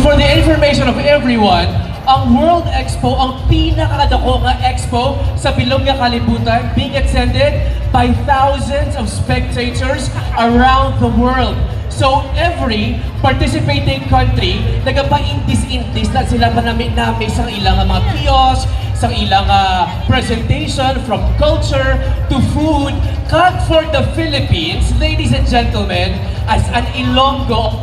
for the information of everyone, ang World Expo, ang pinakadako nga expo sa bilog nga kalibutan, being attended by thousands of spectators around the world. So every participating country, nagapa-indis-indis na sila manami-nami sa ilang mga kiosk, sa ilang presentation, from culture to food. Cut for the Philippines, ladies and gentlemen, as an Ilonggo,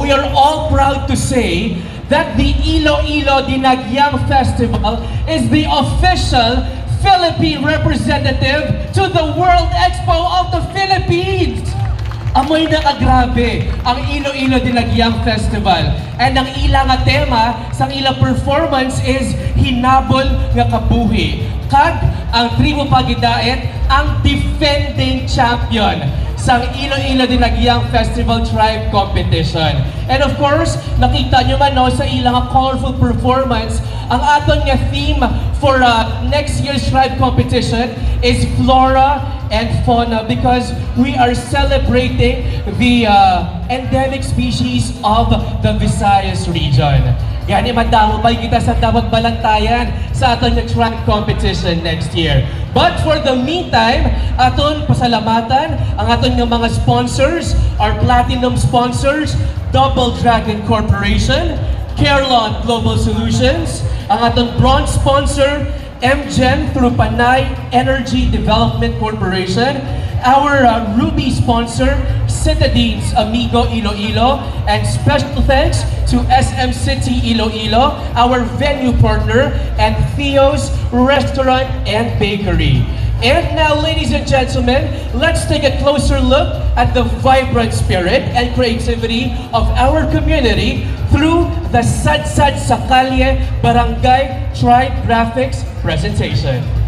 we are all proud to say that the Iloilo Dinagyang Festival is the official Philippine representative to the World Expo of the Philippines. Amoy na kagrabe ang Iloilo Dinagyang Festival. And ang ilang nga tema sa ilang performance is Hinabol nga Kabuhi. Kag ang Tribo Pagidaet ang defending champion sa Iloilo Dinagyang Festival Tribe Competition. And of course, nakita nyo man no, sa ilang colorful performance, ang aton nga theme for next year's Tribe Competition is Flora and Fauna, because we are celebrating the endemic species of the Visayas region. Yan, madamo pa kita sa Davao Balantayan sa aton nga track competition next year. But for the meantime, aton pasalamatan ang aton nga mga sponsors, our platinum sponsors, Double Dragon Corporation, Carelon Global Solutions, ang aton bronze sponsor, MGen through Panay Energy Development Corporation, our Ruby sponsor, Citadines Amigo Iloilo, and special thanks to SM City Iloilo, our venue partner, and Theo's Restaurant and Bakery. And now, ladies and gentlemen, let's take a closer look at the vibrant spirit and creativity of our community through the Sadsad sa Kalye Barangay Tribe Graphics presentation.